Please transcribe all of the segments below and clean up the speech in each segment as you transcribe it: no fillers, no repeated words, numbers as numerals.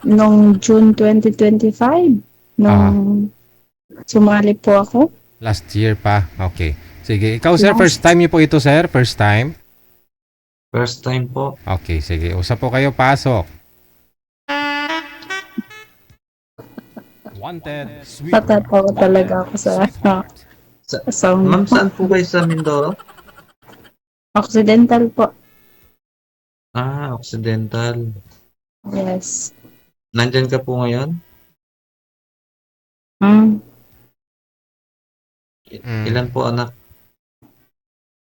Nung June 2025, nung Ah, sumali po ako. last year pa. Okay. Sige. Ikaw, sir, first Last. time niyo po ito, sir? First time? First time po. Okay, sige. Usap po kayo. Pasok. Wanted, sweetheart. Natatawa talaga Wanted, ako sa sweetheart. Sa, sound ma'am, ko. saan po kayo sa Mindoro? Occidental po. Occidental. Yes. Nandyan ka po ngayon? Mm. Ilan po anak?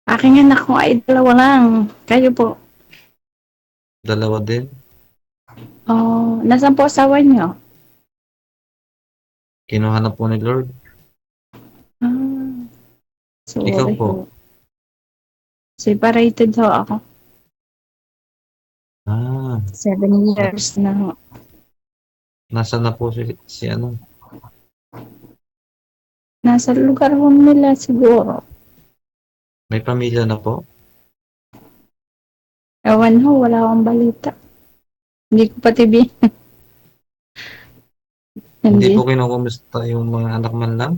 Aking anak ko ay 2 lang. Kayo po. Dalawa din? Oh, nasaan po asawa niyo? Kinuha na po ni Lord? Ah, sorry Ikaw po? ho. Separated ho ako. 7 years na ho. Nasaan na po si ano? Nasa lugar ho nila siguro. May pamilya na po? Ewan ho, wala akong balita. Hindi ko pati Hindi Hindi. po kinukumusta yung mga anak man lang?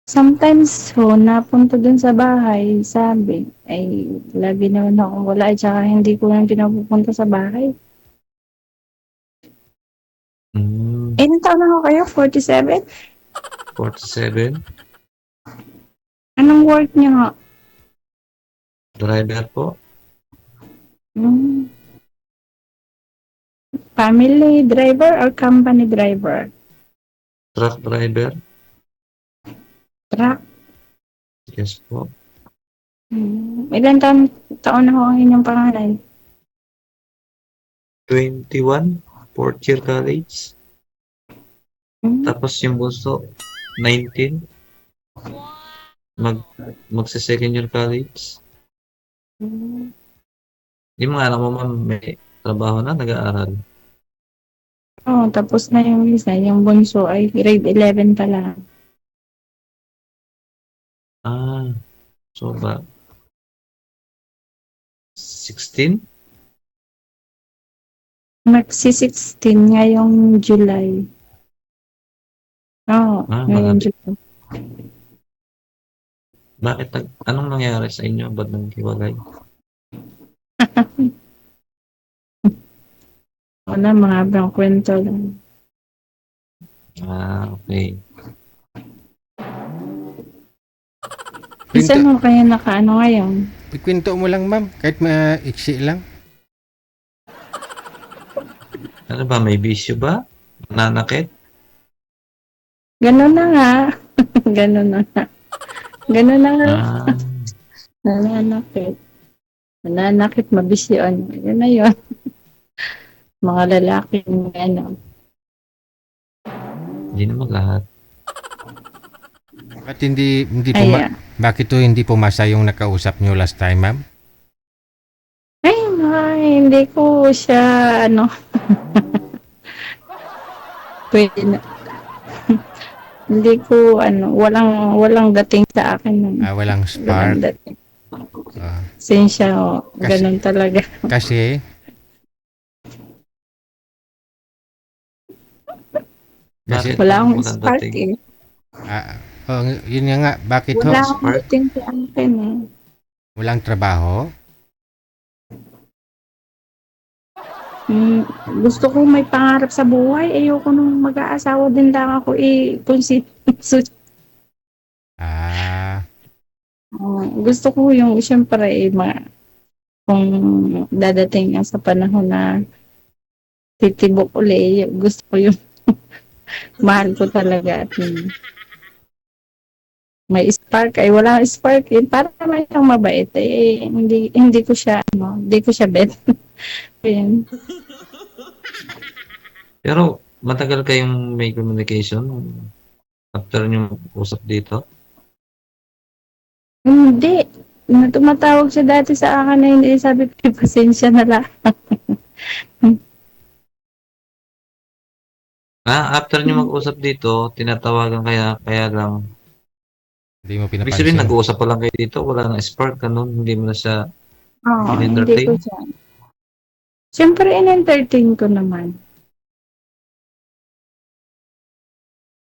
Sometimes ho, napunta dun sa bahay, sabi, ay lagi naman akong wala, at saka hindi ko lang pinapupunta sa bahay. Ilan taon na ho kayo? 47? 47? Anong work niyo ho? Driver po? Hmm. Family driver or company driver? Truck driver? Truck. Yes po. Ilan taon na ho ang inyong panganay? 21? Fourth year college? Hmm. Tapos yung bunso, 19? Magsa-second year college? Yung mga anak mo, ma'am, may trabaho na, nag-aaral? Oh, tapos na yung isa, yung bunso ay grade 11 pa lang. So ba? 16? Magsi-16 ngayong July. Oo, ngayong Malapit. July. Bakit anong nangyari sa inyo? Ba't naghiwalay? Wala, mahabang kwento lang. Okay. Isa mo kaya nakaano ngayon? Ikwento mo lang, ma'am. Kahit maiksi lang. Ano ba, may bisyo ba? Nanakit? Ganun na nga. Ganun na nga. Ganun na nga. Nananakit. Nananakit, mabisyon. Yun na yun. Mga lalaki, ano. Hindi naman lahat. Bakit hindi Ay, bakit to hindi pumasa yung nakausap nyo last time, ma'am? hindi ko siya, ano, pwede na. Hindi ko, ano, walang dating sa akin. Walang Walang spark. dating. Ah, Sensya, ganun talaga. kasi, Bakit Wala akong walang spark dating? yun nga, bakit ho? Wala akong dating sa akin Walang trabaho? Gusto ko may pangarap sa buhay. Ayoko nung mag-aasawa din lang ako kung gusto ko yung siyempre kung dadating nga sa panahon na titibok uli, gusto ko yung mahal ko talaga at may spark ay wala spark para naman siyang mabait hindi ko siya bet. Ayun. Pero matagal kayong may communication after nyo usap dito? Hindi. Tumatawag siya dati sa akin na hindi sabi ko pasensya na lang. After nyo mag-usap dito, tinatawagan kaya lang. Hindi mo Ibig sabihin, pinapansin. nag-uusap pa lang kayo dito, wala nang spark, ganun, hindi mo na siya Oo, hindi in-entertain? ko siya. Siyempre, in-entertain ko naman.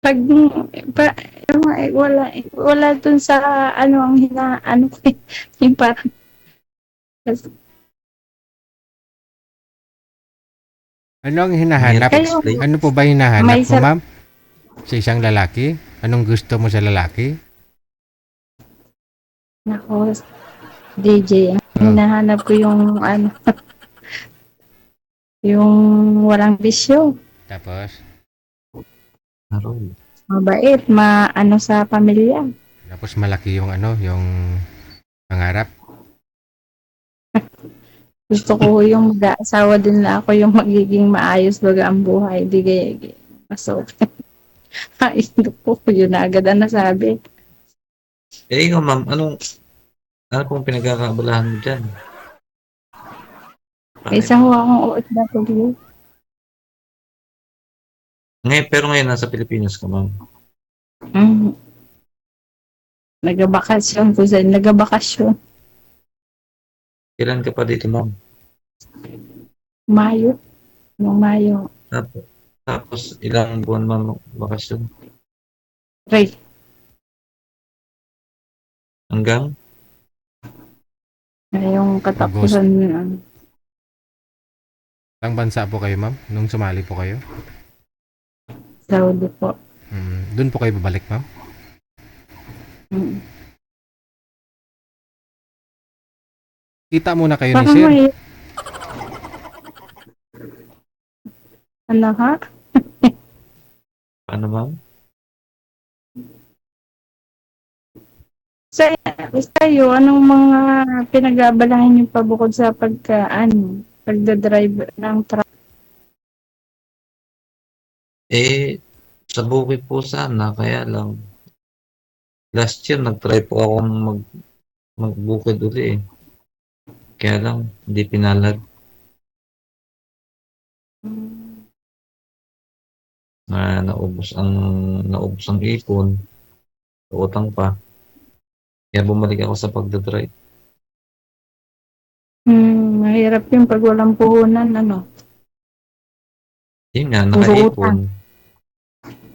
Pag, pa, wala dun sa, ang ano ko, yung parang, Ano ang hinahanap? Hirap explain. Ano po ba hinahanap May mo, ma'am? Sa isang lalaki? Anong gusto mo sa lalaki? nako, DJ, hinahanap ko yung, yung walang bisyo, Tapos, Harold. mabait, sa pamilya. tapos malaki yung yung pangarap. Gusto ko yung mag-aasawa din na ako yung magiging maayos baga ang buhay. Di gaya pasok. Ay, ko yun na agad ang nasabi. Ikaw, ma'am, ano pong pinagkakabalahan mo dyan? Isa ho akong OFW. Pero ngayon, nasa Pilipinas ka, ma'am. Mm. Nagabakasyon ko saan. Nagabakasyon. Kailan ka pa dito, ma'am? Mayo. Noong Mayo. Tapos ilang buwan, ma'am, bakasyon? Right. Hanggang? Yung katapusan. Ang bansa po kayo, ma'am? Nung sumali po kayo? Saudi po. Doon po kayo babalik, ma'am? Mm. Kita muna kayo ni Parang sir. may... Ano ha? Paano, ma'am? Sa'yo, anong mga pinag-aabalahan niyo pa bukod sa pagdadrive ng truck? Sa bukid po sana, kaya lang. Last year, nag-try po akong magbukid uli eh. Kaya lang, hindi pinalad. Naubos ang ipon. Utang pa. Kaya bumalik ako sa pagdadrive. Mahirap yung pag walang puhunan, ano? Yun nga,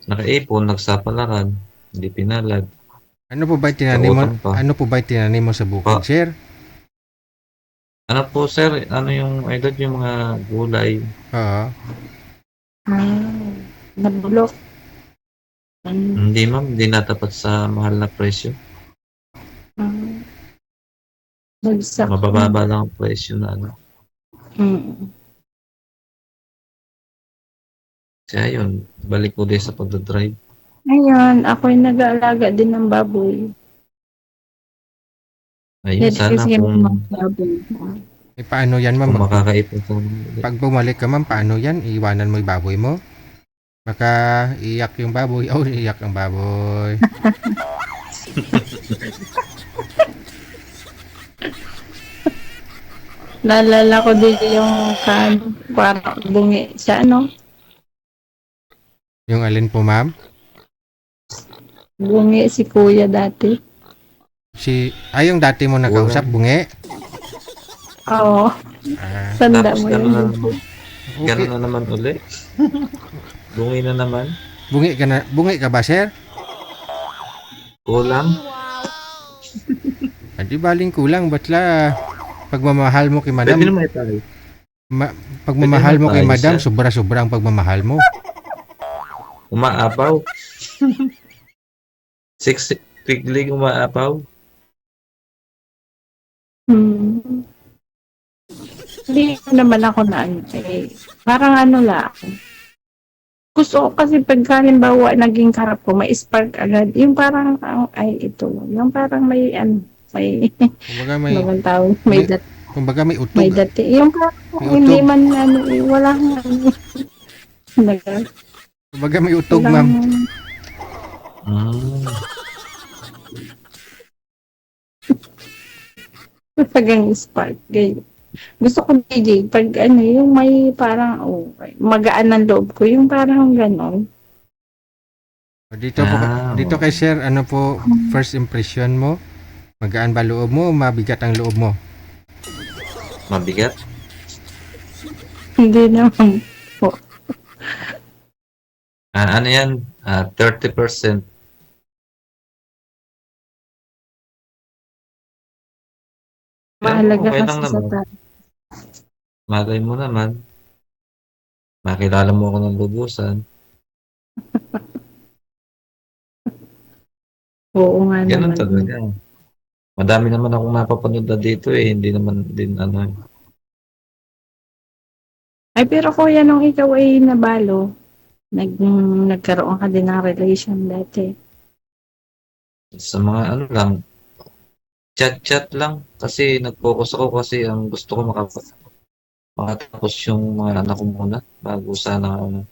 nakaipon, nagsapalaran, hindi pinalad. Ano po ba tinanim mo? Utang pa. Ano po ba tinanim mo sa bukid, Pa. sir? Ano po, sir? Ano yung idol yung mga gulay? Oo. Nabulok. Hindi, ma'am. Hindi natapat sa mahal na presyo. Bagsak. Mabababa lang ang presyo na ano. Kaya yun, balik ko din sa pagdadrive. Ngayon, ako'y nag-aalaga din ng baboy. Ayun, sana Kasi kung mga baboy. Paano yan, ma'am? makakaipon ko. Pag bumalik ka, ma'am, paano yan? Iiwanan mo yung baboy mo? Baka iyak yung baboy. Oh, iyak ang baboy. Naalala ko din yung parang bungi siya, ano? Yung alin po, ma'am? Bungi si kuya dati. Yung dati mo nakausap, bungi? Oo. Ah, Tanda Tapos mo gano'n na yun. naman. Gano'n na naman uli. Bungi na naman. bungi ka ba, sir? Kulang. Hindi baling kulang, batla pagmamahal mo kay madam. Pwede naman tayo. Pagmamahal mo kay Pwede madam, naman tayo, sobra-sobra ang pagmamahal mo. Umaapaw. Pigling umaapaw. Hindi naman ako na parang ano lang. Gusto ko kasi pagka halimbawa naging karap ko, may spark agad. Yung parang, ito. Yung parang may, may, Kumbaga may mga tao, may kumbaga may utog. may dati. Yung parang, May hindi utog. man, wala nga, Kumbaga may utog, ma'am. Talagang spark. Ganyan. Gusto ko DJ, pag yung may parang, magaan ng loob ko, yung parang gano'n. Dito po, dito kay sir, ano po first impression mo? Magaan ba loob mo o mabigat ang loob mo? Mabigat. Hindi naman po. Ano yan? 30%. Pero Mahalaga okay lang kasi sa naman. tao. Malay mo naman. Makilala mo ako ng lubusan. Oo nga Ganun naman. talaga. Madami naman akong napapanood na dito eh. Hindi naman din ano eh. Ay, pero kuya, nung ikaw ay nabalo, nagkaroon ka din ng relation dati. Sa mga ano lang, chat-chat lang. Kasi nag-focus ako kasi ang gusto ko makatapos yung mga anak ko muna bago sana ano.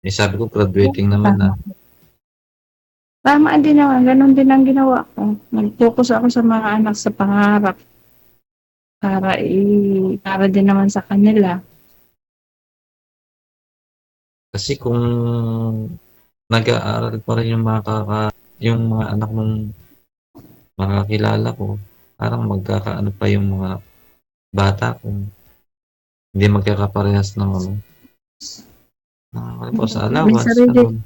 Eh sabi ko graduating naman na. Tama. Tama din naman, ganun din ang ginawa ko. Nag-focus ako sa mga anak sa pangarap para din naman sa kanila. Kasi kung nag-aaral pa rin yung mga anak ng makakilala ko, parang magkakaano pa yung mga bata kung hindi magkakaparehas ng ano. Ano sa May allowance, sarili, ganun.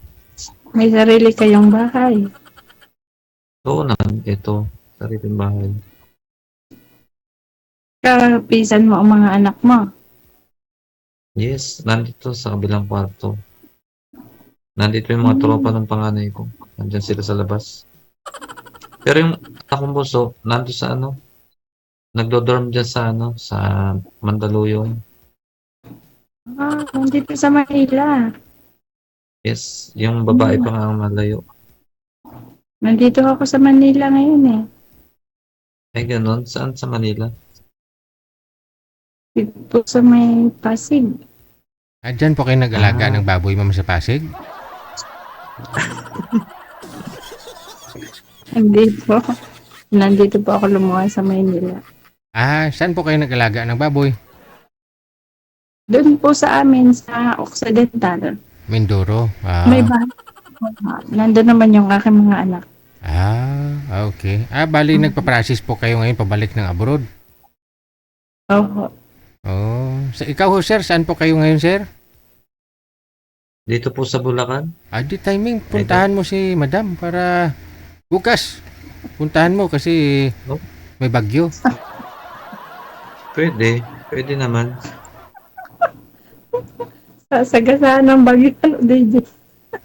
may sarili kayong bahay. Oo naman, ito, sariling bahay. Kapisan mo ang mga anak mo. Yes, nandito sa kabilang kwarto. Nandito yung mga tropa Hmm. ng panganay ko. Nandyan sila sa labas. Pero yung akong bunso, nando sa ano, nagdo-dorm dyan sa ano, sa Mandaluyong. Nandito sa Manila. Yes, yung babae Hmm. pa nga ang malayo. Nandito ako sa Manila ngayon eh. Ay, ganun. Saan sa Manila? Dito sa may Pasig. Diyan po kayo nag-alaga Ah, ng baboy, ma'am, sa Pasig? Hindi po. Nandito po ako lumuwas sa Manila. Saan po kayo nag-alaga ng baboy? Doon po sa amin sa Occidental. Mindoro. May bahay po. Nandun naman yung aking mga anak. Okay. Bali nagpa-process po kayo ngayon pabalik ng abroad. Opo. Ikaw ho, sir, saan po kayo ngayon, sir? dito po sa Bulacan. Di timing, puntahan mo si madam para bukas. Puntahan mo kasi No? may bagyo. Pwede. Pwede naman. Sasagasaan ng bagyo. DJ.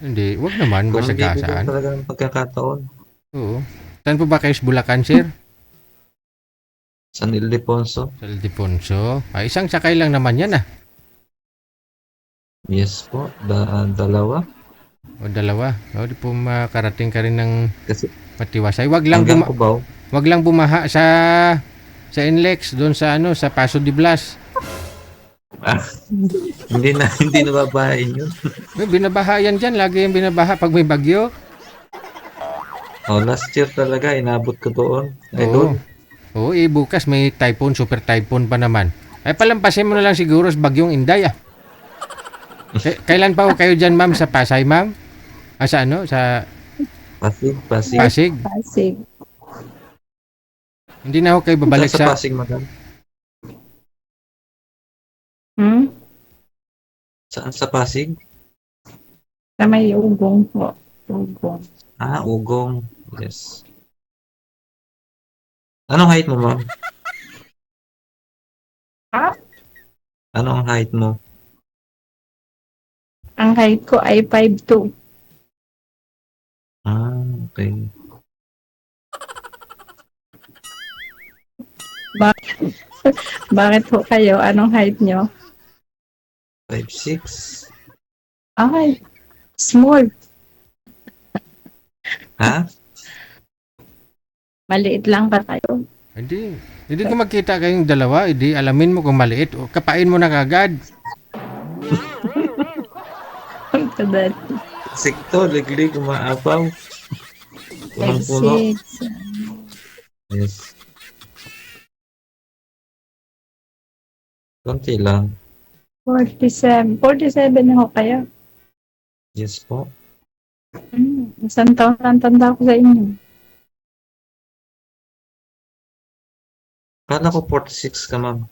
Hindi, wag naman, Kung bibigyan masagasaan. talaga ng pagkakataon. Oo. Saan po ba kayo sa Bulacan, sir? San Ildefonso. Sa Ildefonso. Isang sakay lang naman yan Yes po. Dalawa. O dalawa. Di po makarating ka rin ng Kasi matiwasay. hanggang Cubao. Wag lang bumaha sa Inlex doon sa sa Paso de Blas. Ah, hindi na babahin yun. May binabaha yan dyan. Lagi yung binabaha pag may bagyo. Oh, last year talaga, inabot ko doon. Ay, Oo. doon. Oo, bukas may typhoon, super typhoon pa naman. Palampasin mo na lang siguro sa bagyong Inday Kailan pa ho kayo dyan, ma'am, sa Pasay, ma'am? Sa ano? Sa Pasig. Pasig? Pasig. Hindi na ho kayo babalik Saan sa sa... Pasig, madam? Hmm? Saan sa Pasig? Sa may ugong po. Ugong. Ugong. Yes. Anong height mo, ma'am? Ano ang height mo? Ang height ko ay 5'2". Okay. Bakit po kayo? Anong height nyo? 5'6". Ay, small. Ha? Maliit lang ba kayo? Hindi. Hindi ko magkita kayong dalawa. Hindi alamin mo kung maliit. O, kapain mo na kagad. Kadal. Sikto, liglig, umaapaw. Punong-puno. 5'6". Yes. Konti lang. 47. 47 na ho kayo. Yes po. Isang taon lang tanda ko sa inyo. Kala ko 46 ka, ma'am.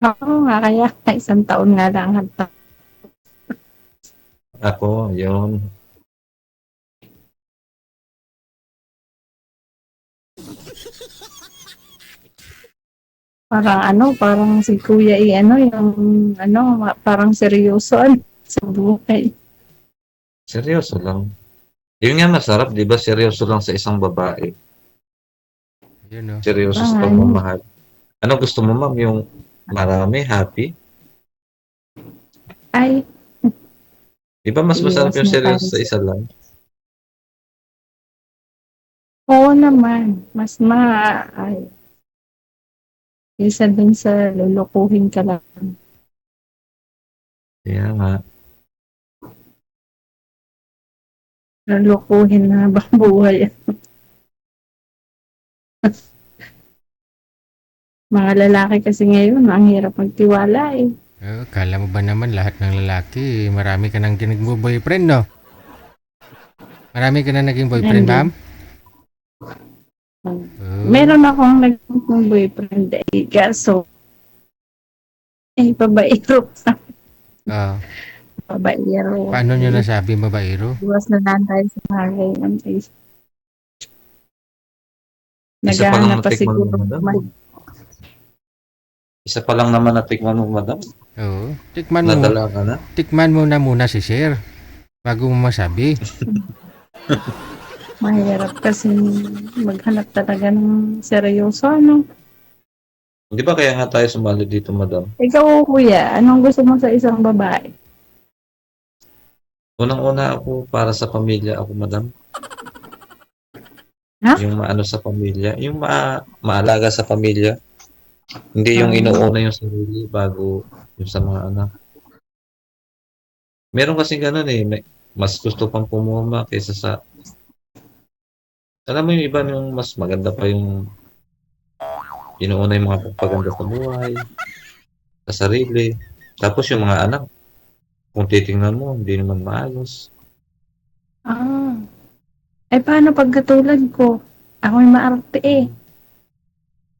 Oo nga, kaya isang taon nga lang hata. Ako, yun. Parang parang si Kuya yung parang seryoso sa buhay. Seryoso lang. Yun nga masarap, di ba? Seryoso lang sa isang babae. Yun, no? Seryoso sa Ah, pagmamahal. Ano gusto mo, ma'am? Yung marami, happy? ay, Di ba mas masarap iwas yung na tayo seryoso sa sa... isa lang? Oo naman, ay, isa dun sa lulukuhin ka lang. Kaya nga. Lulukuhin na habang buhay. Mga lalaki kasi ngayon, ang hirap magtiwala eh. Kala mo ba naman lahat ng lalaki, marami ka nang boyfriend, no? Marami ka na naging boyfriend, Hindi. ma'am? Oh. Meron akong naging boyfriend eh, kaso, pabairo. Ah, Pabairo. paano nyo nasabi mabairo? Iwas na lang tayo sa bagay. Isa pa lang Naghahanap pa natikman mo, siguro. madam. Isa pa lang naman natikman mo, madam. Oo. Nadala ka na. Tikman mo na muna si Sir bago mo masabi. Mahirap kasi maghanap talaga ng seryoso, Di ba kaya nga tayo sumali dito, madam? Ikaw, kuya, anong gusto mo sa isang babae? Unang-una ako para sa pamilya ako, madam. Ha? Yung maano sa pamilya. Yung maalaga sa pamilya. Hindi yung inuuna yung sarili bago yung sa mga anak. Meron kasi ganun eh. Mas gusto pang pumuma kaysa sa... Alam mo yung iba yung mas maganda pa yung inuuna yung mga pagpaganda sa buhay, sa sarili. Tapos yung mga anak, kung titingnan mo, hindi naman maayos. Ah. Paano pag katulad ko? Ako'y maarte eh.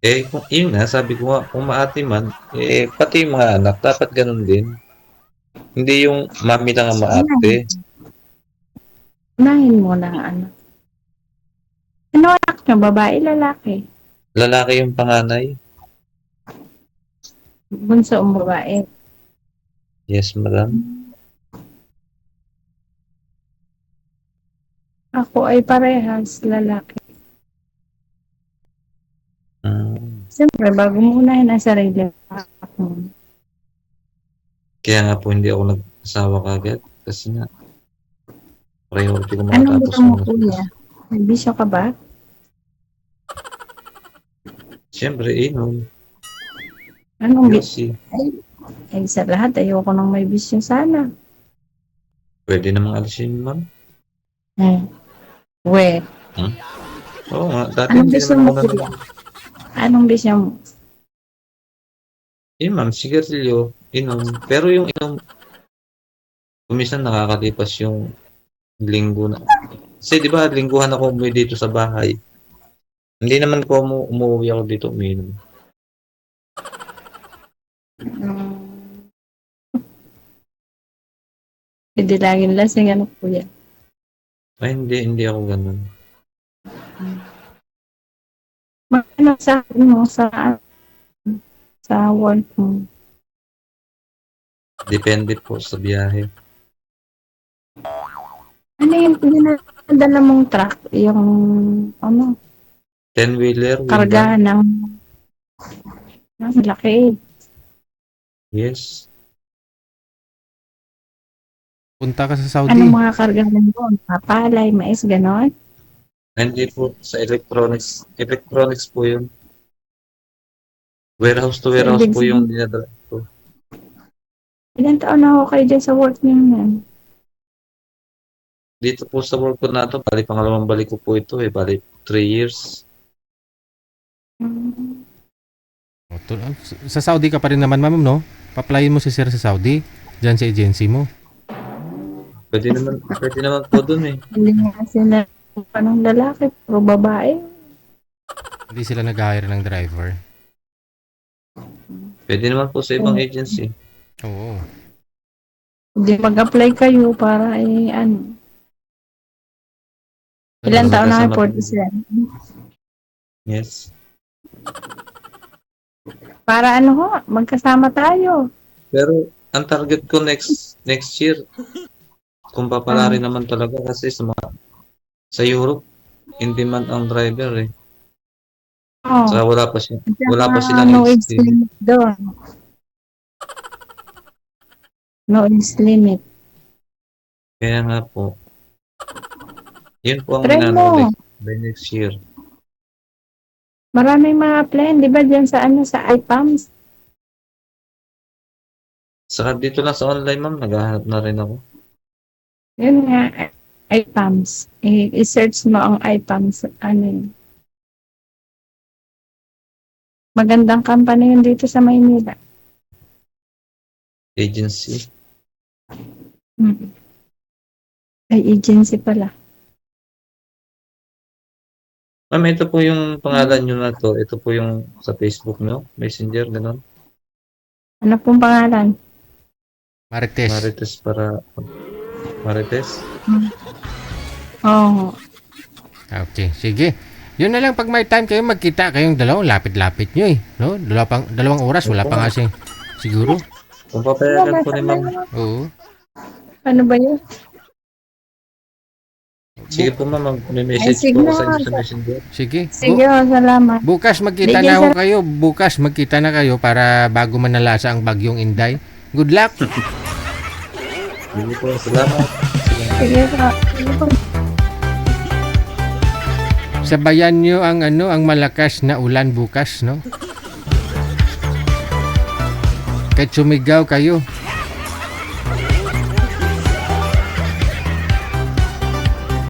Kung, yun nga, sabi ko nga, kung maati man, pati yung mga anak, dapat ganun din. Hindi yung mami lang ang maarte. Unahin mo na ang anak. Ano anak nyo? Babae, lalaki? Lalaki yung panganay. Bunso ang babae. Yes, madam. Ako ay parehas lalaki. Siyempre, bago mo unahin ang sarili ako. Kaya nga po hindi ako nag-asawa kagad. Kasi nga, priority ko Anong makatapos gusto mo, ng kuya? May bisyo ka ba? Siyempre, inom. Anong bisyo? Kasi, Sa lahat, ayoko nang may bisyo sana. pwede namang alisin, ma'am. We. Oo nga, dati Anong hindi bisyo naman mo, ako kuya? Anong bisyo mo? ma'am, sigarilyo, inom. Pero yung inom, kumisan nakakalipas yung linggo na. Kasi di ba, lingguhan ako umuwi dito sa bahay. Hindi naman ko umuwi ako dito uminom. Hindi laging lasing, kuya? Ay, hindi ako ganun. Ano sa mo sa work mo? Depende po sa biyahe. Ano yung pinadala mong truck? Yung 10-wheeler, wheelman. kargahan ng laki. Yes. Punta ka sa Saudi. Anong mga kargahan doon? Papalay, mais, ganon? Hindi po sa electronics. Electronics po yun. Warehouse to warehouse ibig po yung sabihin- dinadala ko. Ilan taon na ako kayo dyan sa work niyo yan? Dito po sa work ko na to, bali pangalawang balik ko po ito bali 3 years. Sa Saudi ka pa rin naman, ma'am, no? Paplayin mo si Sir sa Saudi. Diyan sa agency mo. Pwede naman po dun eh. Hindi nga sila anong lalaki, puro babae. Hindi sila nag-hire ng driver. Pwede naman po sa ibang agency. Oo. Hindi mag-apply kayo para ano. Ilan taon na kayo? 47. Yes. Para ano ho, magkasama tayo. Pero ang target ko next year, kung papalari naman talaga kasi sa Europe, in demand ang driver eh. Oh. Saka wala pa silang no age age limit. limit doon. No age limit. Kaya nga po. Yun po ang Try mo. by next year. Maraming mga plan, di ba dyan sa sa IPAMS? Saka dito lang sa online, ma'am, naghahanap na rin ako. Yun nga, IPAMS. I-search mo ang IPAMS. Ano yun. Magandang company yun dito sa Maynila. Agency. Ay, agency pala. Ma'am, ito po yung pangalan nyo na to. Ito po yung sa Facebook nyo. Messenger, gano'n. Ano pong pangalan? Marites. Marites? Oo. Okay, sige. Yun na lang, pag may time kayo, magkita kayong dalawang lapit-lapit nyo eh. No? Dalawang oras, wala pa nga siguro. Kung papayagan po ni ma'am. Oo. Ano ba yun? Sige po ma'am, Ay, mag-message sige po ako sa na. inyo sa Messenger. Sige. Sige, salamat. Bukas magkita Bigyan na ako kayo. Bukas magkita na kayo para bago manalasa ang bagyong Inday. Good luck! Sige po, salamat. Sige po. Sabayan nyo ang ang malakas na ulan bukas, no? Kahit sumigaw kayo,